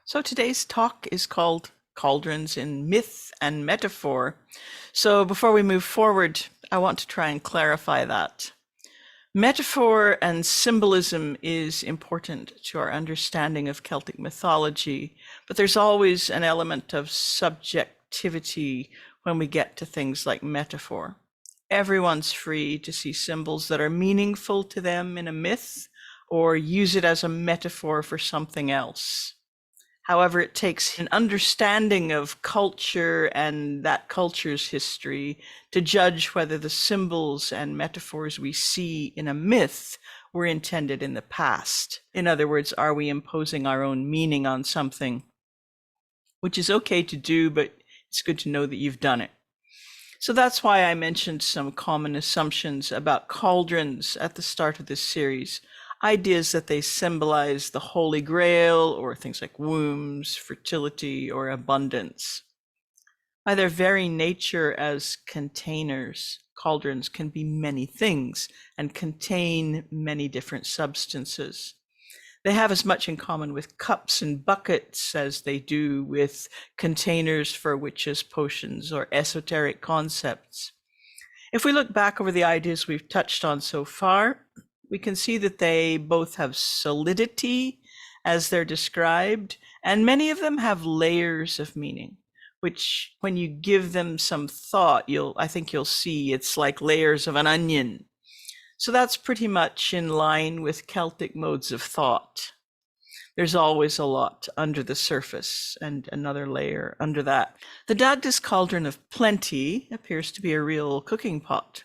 So today's talk is called Cauldrons in Myth and Metaphor. So before we move forward, I want to try and clarify that. Metaphor and symbolism is important to our understanding of Celtic mythology, but there's always an element of subjectivity when we get to things like metaphor. Everyone's free to see symbols that are meaningful to them in a myth or use it as a metaphor for something else. However, it takes an understanding of culture and that culture's history to judge whether the symbols and metaphors we see in a myth were intended in the past. In other words, are we imposing our own meaning on something? Which is okay to do, but it's good to know that you've done it. So that's why I mentioned some common assumptions about cauldrons at the start of this series. Ideas that they symbolize the Holy Grail or things like wombs, fertility, or abundance. By their very nature as containers, cauldrons can be many things and contain many different substances. They have as much in common with cups and buckets as they do with containers for witches' potions or esoteric concepts. If we look back over the ideas we've touched on so far, we can see that they both have solidity as they're described, and many of them have layers of meaning, which when you give them some thought, I think you'll see it's like layers of an onion. So that's pretty much in line with Celtic modes of thought. There's always a lot under the surface and another layer under that. The Dagda's Cauldron of Plenty appears to be a real cooking pot.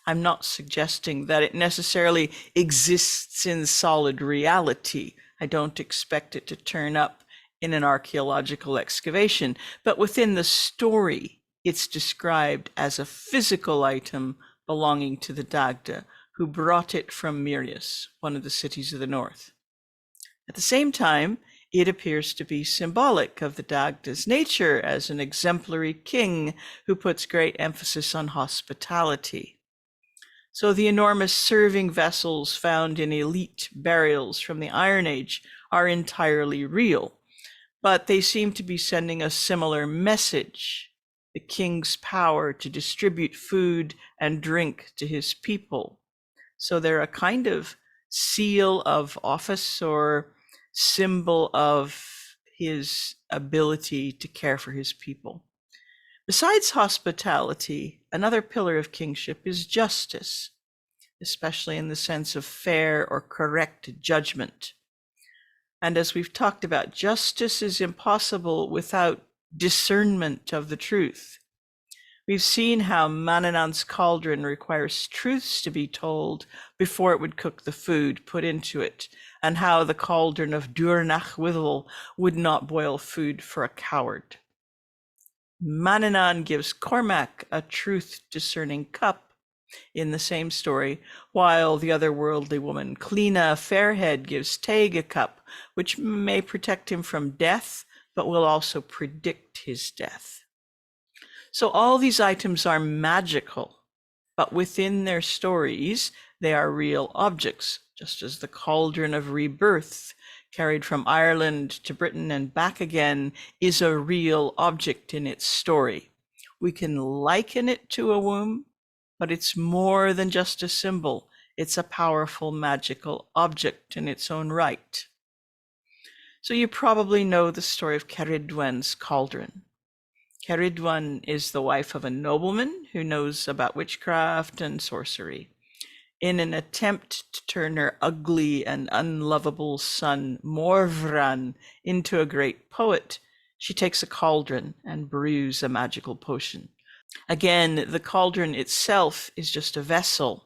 I'm not suggesting that it necessarily exists in solid reality. I don't expect it to turn up in an archaeological excavation, but within the story, it's described as a physical item belonging to the Dagda, who brought it from Mirius, one of the cities of the north. At the same time, it appears to be symbolic of the Dagda's nature as an exemplary king who puts great emphasis on hospitality. So the enormous serving vessels found in elite burials from the Iron Age are entirely real, but they seem to be sending a similar message: the king's power to distribute food and drink to his people. So they're a kind of seal of office or symbol of his ability to care for his people. Besides hospitality, another pillar of kingship is justice, especially in the sense of fair or correct judgment. And as we've talked about, justice is impossible without discernment of the truth. We've seen how Manannan's cauldron requires truths to be told before it would cook the food put into it, and how the cauldron of Dúrnach Withel would not boil food for a coward. Manannan gives Cormac a truth-discerning cup in the same story, while the otherworldly woman Cleena Fairhead gives Taig a cup, which may protect him from death, but will also predict his death. So all these items are magical, but within their stories, they are real objects, just as the Cauldron of Rebirth, carried from Ireland to Britain and back again, is a real object in its story. We can liken it to a womb, but it's more than just a symbol. It's a powerful magical object in its own right. So you probably know the story of Cerridwen's cauldron. Cerridwen is the wife of a nobleman who knows about witchcraft and sorcery. In an attempt to turn her ugly and unlovable son, Morvran, into a great poet, she takes a cauldron and brews a magical potion. Again, the cauldron itself is just a vessel.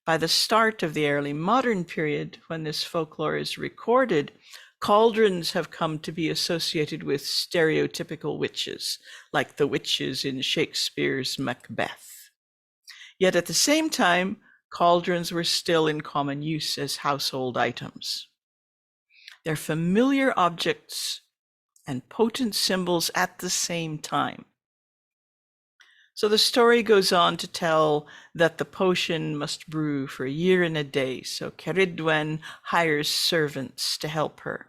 By the start of the early modern period, when this folklore is recorded, cauldrons have come to be associated with stereotypical witches, like the witches in Shakespeare's Macbeth. Yet at the same time, cauldrons were still in common use as household items. They're familiar objects and potent symbols at the same time. So the story goes on to tell that the potion must brew for a year and a day, so Cerridwen hires servants to help her.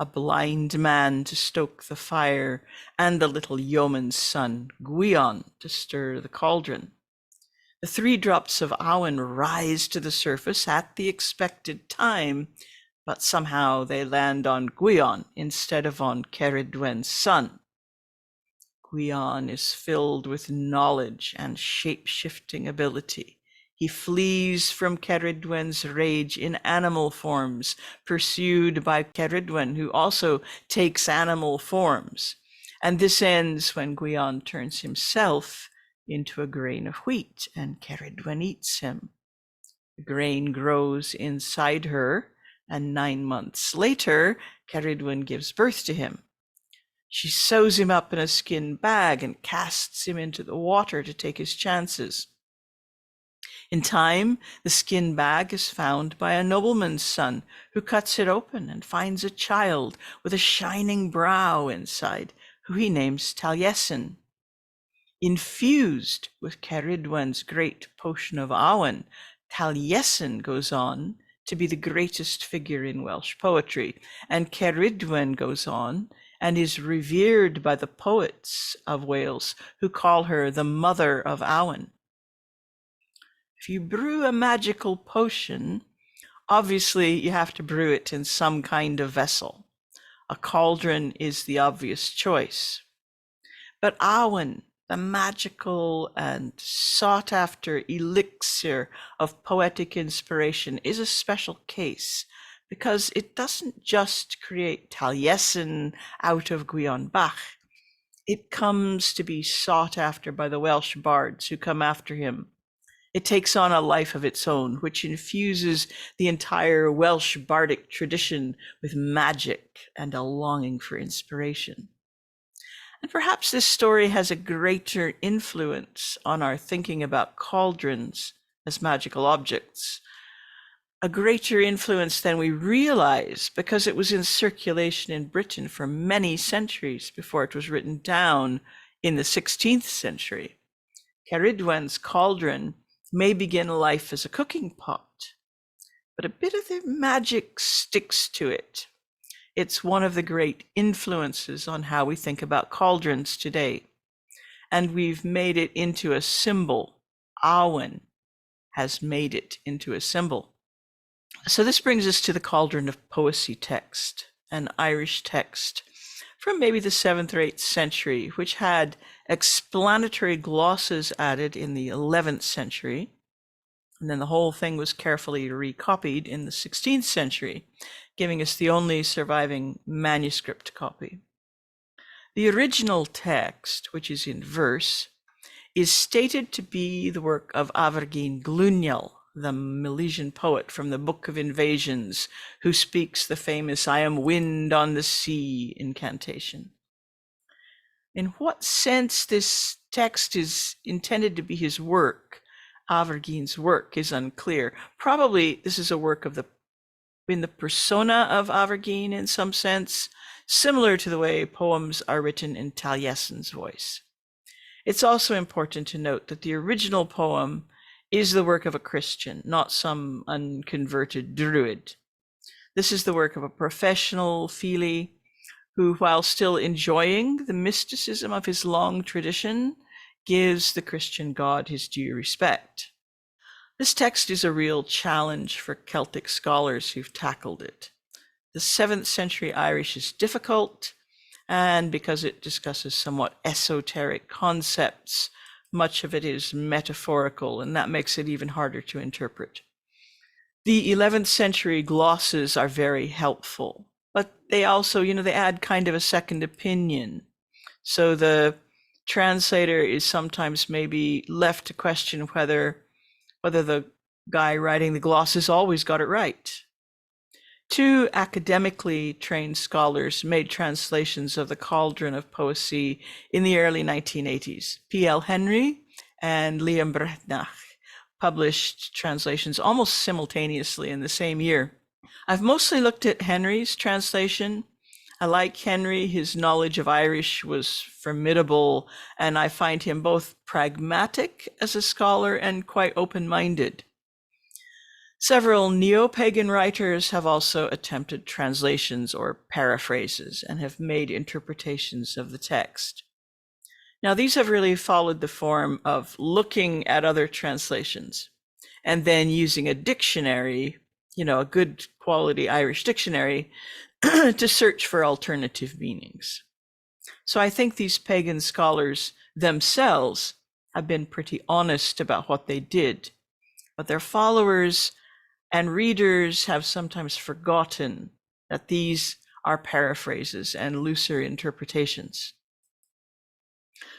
a blind man to stoke the fire, and the little yeoman's son, Gwion, to stir the cauldron. The 3 drops of Awen rise to the surface at the expected time, but somehow they land on Gwion instead of on Cerridwen's son. Gwion is filled with knowledge and shape-shifting ability. He flees from Cerridwen's rage in animal forms, pursued by Cerridwen, who also takes animal forms. And this ends when Gwion turns himself into a grain of wheat, and Cerridwen eats him. The grain grows inside her, and 9 months later, Cerridwen gives birth to him. She sews him up in a skin bag and casts him into the water to take his chances. In time, the skin bag is found by a nobleman's son, who cuts it open and finds a child with a shining brow inside, who he names Taliesin. Infused with Cerridwen's great potion of Awen, Taliesin goes on to be the greatest figure in Welsh poetry, and Cerridwen goes on and is revered by the poets of Wales, who call her the mother of Awen. If you brew a magical potion, obviously you have to brew it in some kind of vessel. A cauldron is the obvious choice. But Awen, the magical and sought-after elixir of poetic inspiration, is a special case because it doesn't just create Taliesin out of Gwion Bach. It comes to be sought after by the Welsh bards who come after him. It takes on a life of its own, which infuses the entire Welsh bardic tradition with magic and a longing for inspiration. And perhaps this story has a greater influence on our thinking about cauldrons as magical objects, a greater influence than we realize, because it was in circulation in Britain for many centuries before it was written down in the 16th century. Cerridwen's cauldron may begin life as a cooking pot, but a bit of the magic sticks to it. It's one of the great influences on how we think about cauldrons today. And we've made it into a symbol. Awen has made it into a symbol. So this brings us to the Cauldron of Poesy text, an Irish text from maybe the 7th or 8th century, which had explanatory glosses added in the 11th century. And then the whole thing was carefully recopied in the 16th century, giving us the only surviving manuscript copy. The original text, which is in verse, is stated to be the work of Avergine Glunial, the Milesian poet from the Book of Invasions, who speaks the famous "I am wind on the sea" incantation. In what sense this text is intended to be his work, Avergine's work, is unclear. Probably this is a work of in the persona of Avergine in some sense, similar to the way poems are written in Taliesin's voice. It's also important to note that the original poem is the work of a Christian, not some unconverted druid. This is the work of a professional Fili who, while still enjoying the mysticism of his long tradition, gives the Christian God his due respect. This text is a real challenge for Celtic scholars who've tackled it. The 7th century Irish is difficult, and because it discusses somewhat esoteric concepts, much of it is metaphorical, and that makes it even harder to interpret. The 11th century glosses are very helpful, but they also, they add kind of a second opinion. So the translator is sometimes maybe left to question whether the guy writing the glosses always got it right. 2 academically trained scholars made translations of the Cauldron of Poesy in the early 1980s. P.L. Henry and Liam Bretnach published translations almost simultaneously in the same year. I've mostly looked at Henry's translation. I like Henry. His knowledge of Irish was formidable, and I find him both pragmatic as a scholar and quite open-minded. Several neo-pagan writers have also attempted translations or paraphrases and have made interpretations of the text. Now, these have really followed the form of looking at other translations and then using a dictionary, a good quality Irish dictionary, to search for alternative meanings. So I think these pagan scholars themselves have been pretty honest about what they did, but their followers and readers have sometimes forgotten that these are paraphrases and looser interpretations.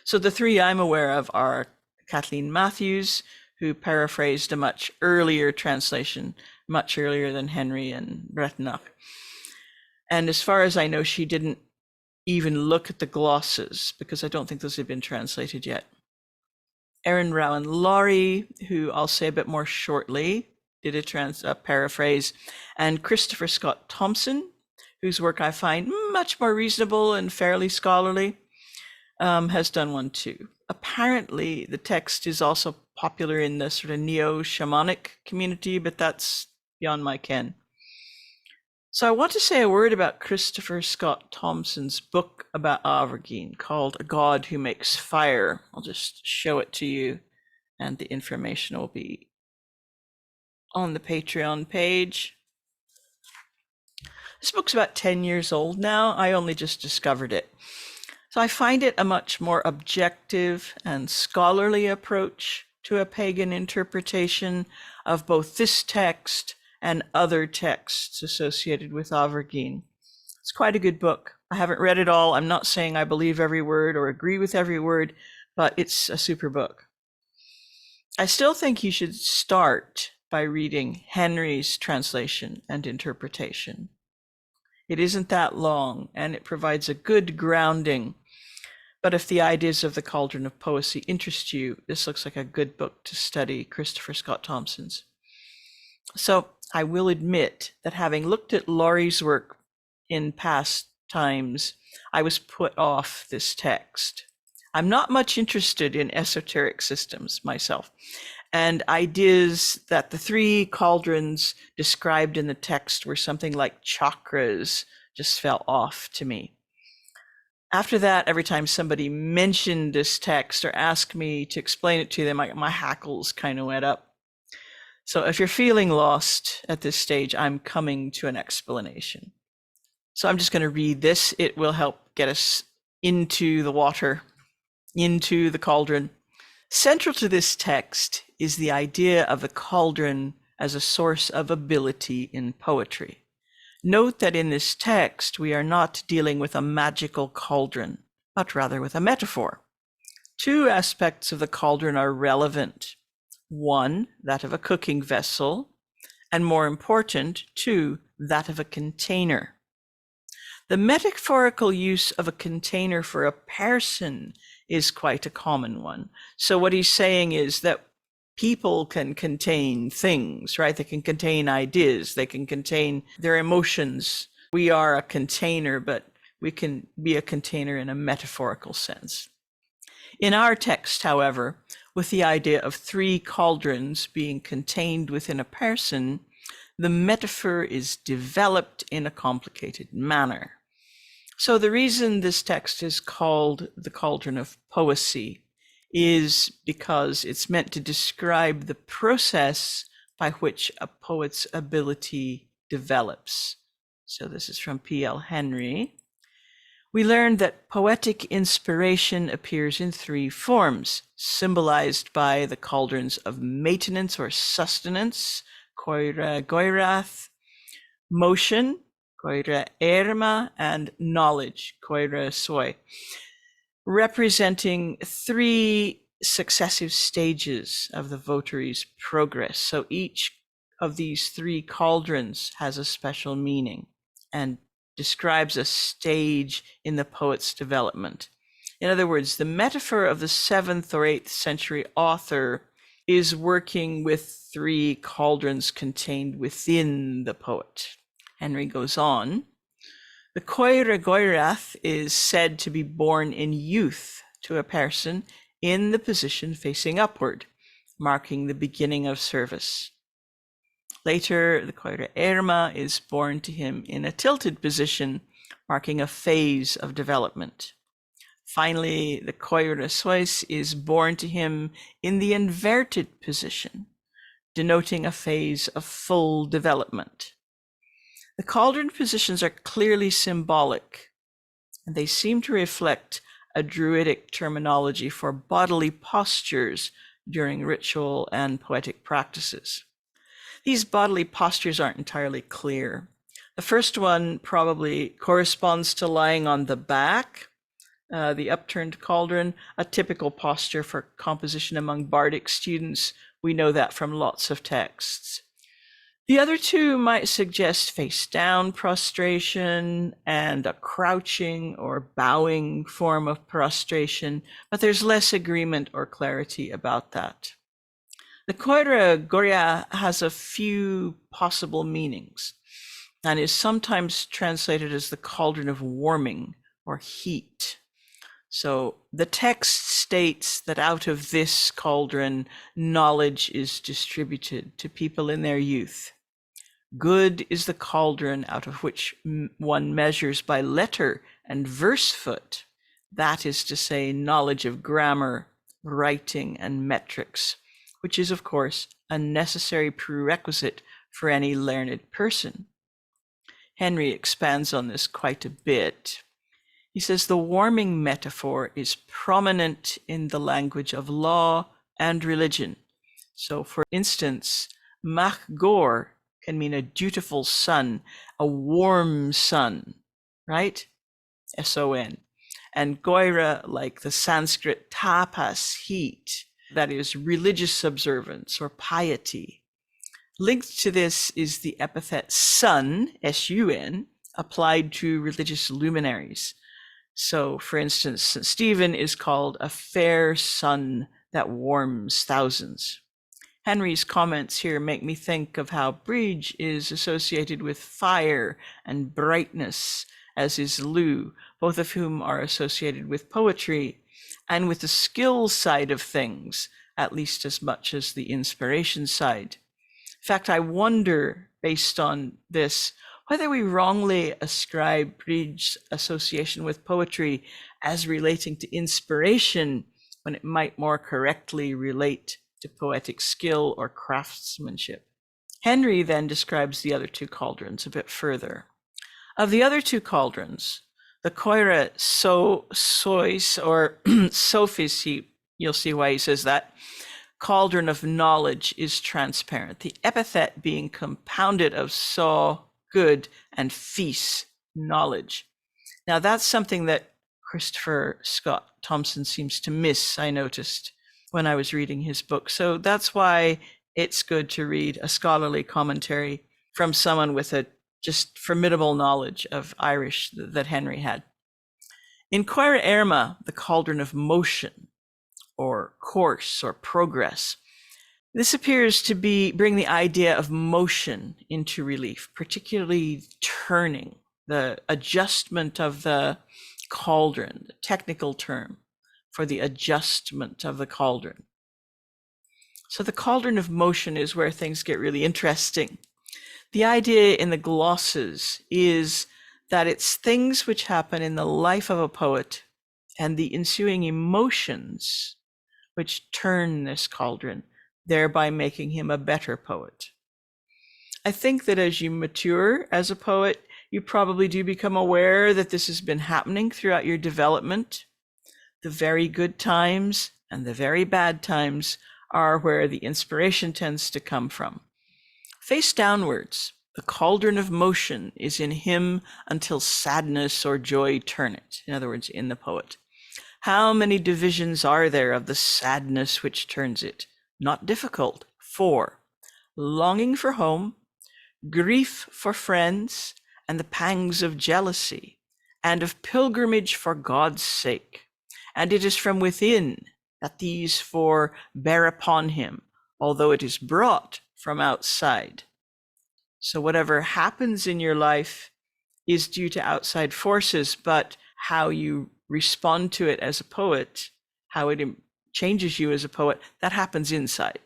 So the three I'm aware of are Kathleen Matthews, who paraphrased a much earlier translation, much earlier than Henry and Breathnach. And as far as I know, she didn't even look at the glosses because I don't think those have been translated yet. Erin Rowan Laurie, who I'll say a bit more shortly, did a paraphrase, and Christopher Scott Thompson, whose work I find much more reasonable and fairly scholarly, has done one too. Apparently, the text is also popular in the sort of neo-shamanic community, but that's beyond my ken. So I want to say a word about Christopher Scott Thompson's book about Avergine called A God Who Makes Fire. I'll just show it to you, and the information will be on the Patreon page. This book's about 10 years old now. I only just discovered it. So I find it a much more objective and scholarly approach to a pagan interpretation of both this text and other texts associated with Avergine. It's quite a good book. I haven't read it all. I'm not saying I believe every word or agree with every word, but it's a super book. I still think you should start by reading Henry's translation and interpretation. It isn't that long, and it provides a good grounding. But if the ideas of the Cauldron of Poesy interest you, this looks like a good book to study, Christopher Scott Thompson's. So I will admit that having looked at Laurie's work in past times, I was put off this text. I'm not much interested in esoteric systems myself, and ideas that the three cauldrons described in the text were something like chakras just fell off to me. After that, every time somebody mentioned this text or asked me to explain it to them, my hackles kind of went up. So if you're feeling lost at this stage, I'm coming to an explanation. So I'm just going to read this. It will help get us into the water, into the cauldron. Central to this text is the idea of the cauldron as a source of ability in poetry. Note that in this text, we are not dealing with a magical cauldron, but rather with a metaphor. Two aspects of the cauldron are relevant. One, that of a cooking vessel, and more important, two, that of a container. The metaphorical use of a container for a person is quite a common one. So what he's saying is that people can contain things, right? They can contain ideas, they can contain their emotions. We are a container, but we can be a container in a metaphorical sense. In our text, however, with the idea of three cauldrons being contained within a person, the metaphor is developed in a complicated manner. So the reason this text is called the Cauldron of Poesy is because it's meant to describe the process by which a poet's ability develops. So this is from P.L. Henry. We learned that poetic inspiration appears in three forms, symbolized by the cauldrons of maintenance or sustenance, coire goirath, motion, coire erma, and knowledge, coire soi, representing three successive stages of the votary's progress. So each of these three cauldrons has a special meaning and describes a stage in the poet's development. In other words, the metaphor of the 7th or 8th century author is working with three cauldrons contained within the poet. Henry goes on. The coire goirath is said to be born in youth to a person in the position facing upward, marking the beginning of service. Later, the coire erma is born to him in a tilted position, marking a phase of development. Finally, the coire suis is born to him in the inverted position, denoting a phase of full development. The cauldron positions are clearly symbolic, and they seem to reflect a druidic terminology for bodily postures during ritual and poetic practices. These bodily postures aren't entirely clear. The first one probably corresponds to lying on the back, the upturned cauldron, a typical posture for composition among bardic students. We know that from lots of texts. The other two might suggest face down prostration and a crouching or bowing form of prostration, but there's less agreement or clarity about that. The coire goria has a few possible meanings and is sometimes translated as the cauldron of warming or heat. So the text states that out of this cauldron, knowledge is distributed to people in their youth. Good is the cauldron out of which one measures by letter and verse foot, that is to say, knowledge of grammar, writing, and metrics, which is, of course, a necessary prerequisite for any learned person. Henry expands on this quite a bit. He says the warming metaphor is prominent in the language of law and religion. So, for instance, mach gor can mean a dutiful son, a warm son, right? S-O-N. And goira, like the Sanskrit tapas, heat, that is religious observance or piety. Linked to this is the epithet sun, S-U-N, applied to religious luminaries. So, for instance, St. Stephen is called a fair sun that warms thousands. Henry's comments here make me think of how bridge is associated with fire and brightness, as is Lou, both of whom are associated with poetry and with the skill side of things, at least as much as the inspiration side. In fact, I wonder, based on this, whether we wrongly ascribe bridge's association with poetry as relating to inspiration when it might more correctly relate to poetic skill or craftsmanship. Henry then describes the other two cauldrons a bit further. Of the other two cauldrons, the coire sois or sophis, you'll see why he says that, cauldron of knowledge is transparent, the epithet being compounded of so, good, and phis, knowledge. Now that's something that Christopher Scott Thompson seems to miss, I noticed when I was reading his book. So that's why it's good to read a scholarly commentary from someone with a just formidable knowledge of Irish that Henry had. In coire erma, the cauldron of motion, or course, or progress, this appears to bring the idea of motion into relief, particularly turning, the adjustment of the cauldron, the technical term for the adjustment of the cauldron. So the cauldron of motion is where things get really interesting. The idea in the glosses is that it's things which happen in the life of a poet and the ensuing emotions which turn this cauldron, thereby making him a better poet. I think that as you mature as a poet, you probably do become aware that this has been happening throughout your development. The very good times and the very bad times are where the inspiration tends to come from. Face downwards, the cauldron of motion is in him until sadness or joy turn it. In other words, in the poet. How many divisions are there of the sadness which turns it? Not difficult. 4. Longing for home, grief for friends, and the pangs of jealousy, and of pilgrimage for God's sake. And it is from within that these 4 bear upon him, although it is brought from outside. So whatever happens in your life is due to outside forces, but how you respond to it as a poet, how it changes you as a poet, that happens inside.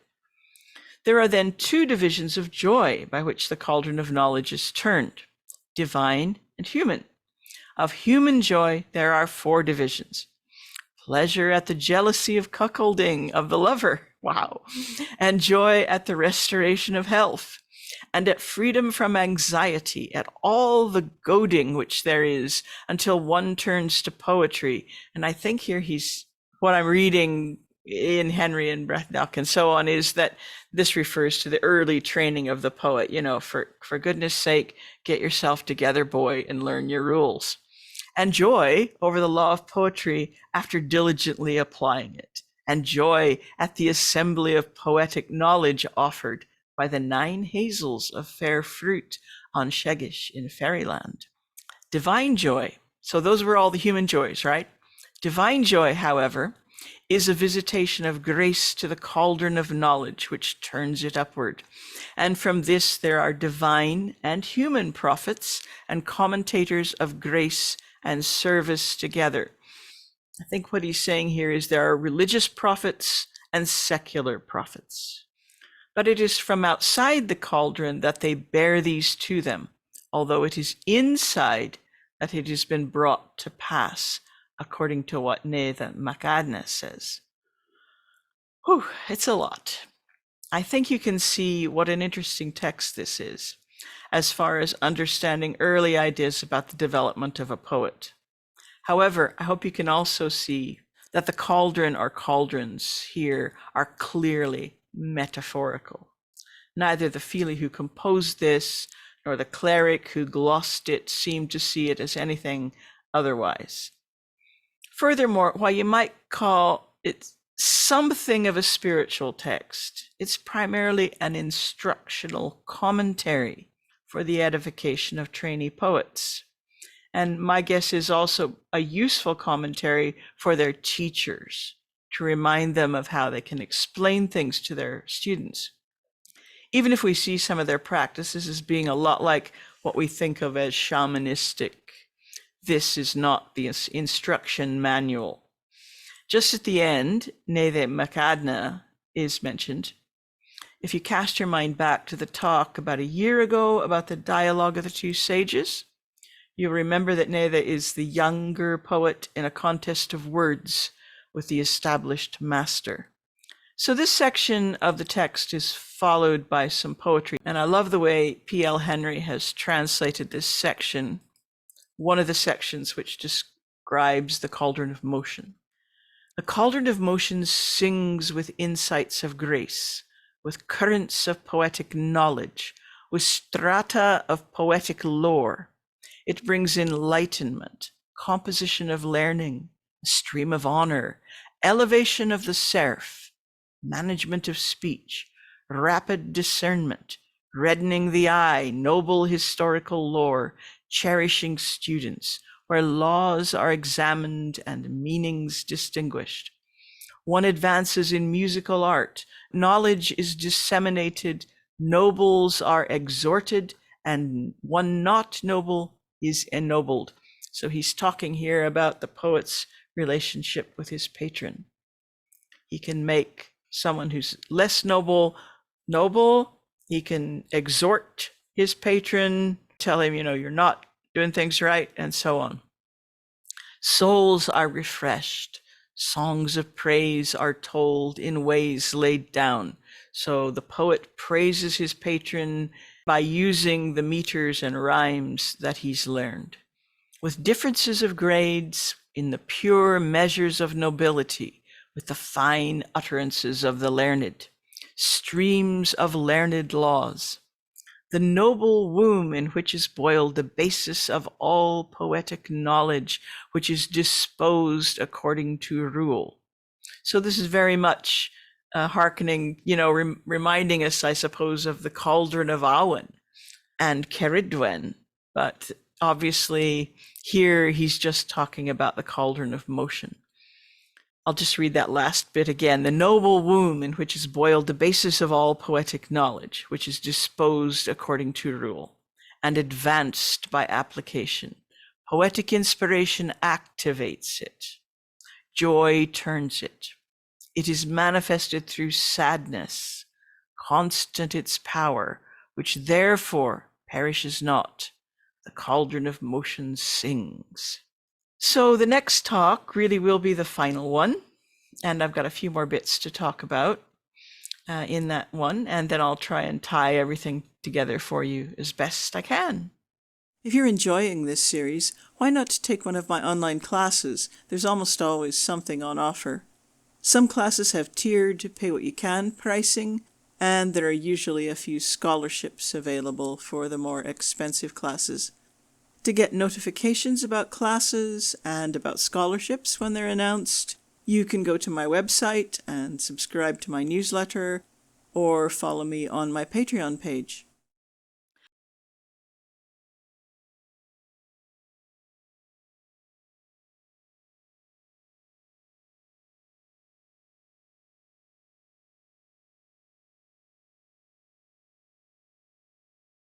There are then two divisions of joy by which the cauldron of knowledge is turned, divine and human. Of human joy, there are four divisions. Pleasure at the jealousy of cuckolding of the lover, wow, and joy at the restoration of health, and at freedom from anxiety, at all the goading which there is, until one turns to poetry. And I think here what I'm reading in Henry and Breathnach and so on is that this refers to the early training of the poet. For goodness sake, get yourself together, boy, and learn your rules. And joy over the law of poetry after diligently applying it, and joy at the assembly of poetic knowledge offered by the 9 hazels of fair fruit on Shegish in fairyland. Divine joy, so those were all the human joys, right? Divine joy, however, is a visitation of grace to the cauldron of knowledge, which turns it upward. And from this there are divine and human prophets and commentators of grace and service together. I think what he's saying here is there are religious prophets and secular prophets. But it is from outside the cauldron that they bear these to them, although it is inside that it has been brought to pass, according to what Nathan MacAdna says. Whew, it's a lot. I think you can see what an interesting text this is, as far as understanding early ideas about the development of a poet. However, I hope you can also see that the cauldron or cauldrons here are clearly metaphorical. Neither the Fili who composed this nor the cleric who glossed it seemed to see it as anything otherwise. Furthermore, while you might call it something of a spiritual text, it's primarily an instructional commentary for the edification of trainee poets. And my guess is also a useful commentary for their teachers to remind them of how they can explain things to their students. Even if we see some of their practices as being a lot like what we think of as shamanistic, this is not the instruction manual. Just at the end, Nathan MacAdna is mentioned. If you cast your mind back to the talk about a year ago about the dialogue of the two sages, you'll remember that Netha is the younger poet in a contest of words with the established master. So this section of the text is followed by some poetry, and I love the way P.L. Henry has translated this section, one of the sections which describes the Cauldron of Motion. The Cauldron of Motion sings with insights of grace, with currents of poetic knowledge, with strata of poetic lore. It brings enlightenment, composition of learning, a stream of honor, elevation of the serf, management of speech, rapid discernment, reddening the eye, noble historical lore, cherishing students, where laws are examined and meanings distinguished. One advances in musical art, knowledge is disseminated, nobles are exhorted, and one not noble is ennobled. So he's talking here about the poet's relationship with his patron. He can make someone who's less noble, noble. He can exhort his patron, tell him, you're not doing things right, and so on. Souls are refreshed. Songs of praise are told in ways laid down. So the poet praises his patron by using the meters and rhymes that he's learned. With differences of grades in the pure measures of nobility, with the fine utterances of the learned, streams of learned laws, the noble womb in which is boiled the basis of all poetic knowledge, which is disposed according to rule. So this is very much hearkening, reminding us, I suppose, of the Cauldron of Awen and Cerridwen. But obviously here he's just talking about the Cauldron of Motion. I'll just read that last bit again. The noble womb in which is boiled the basis of all poetic knowledge, which is disposed according to rule and advanced by application. Poetic inspiration activates it. Joy turns it. It is manifested through sadness, constant its power, which therefore perishes not. The cauldron of motion sings. So the next talk really will be the final one, and I've got a few more bits to talk about in that one, and then I'll try and tie everything together for you as best I can. If you're enjoying this series, why not take one of my online classes? There's almost always something on offer. Some classes have tiered pay-what-you-can pricing, and there are usually a few scholarships available for the more expensive classes. To get notifications about classes and about scholarships when they're announced, you can go to my website and subscribe to my newsletter, or follow me on my Patreon page.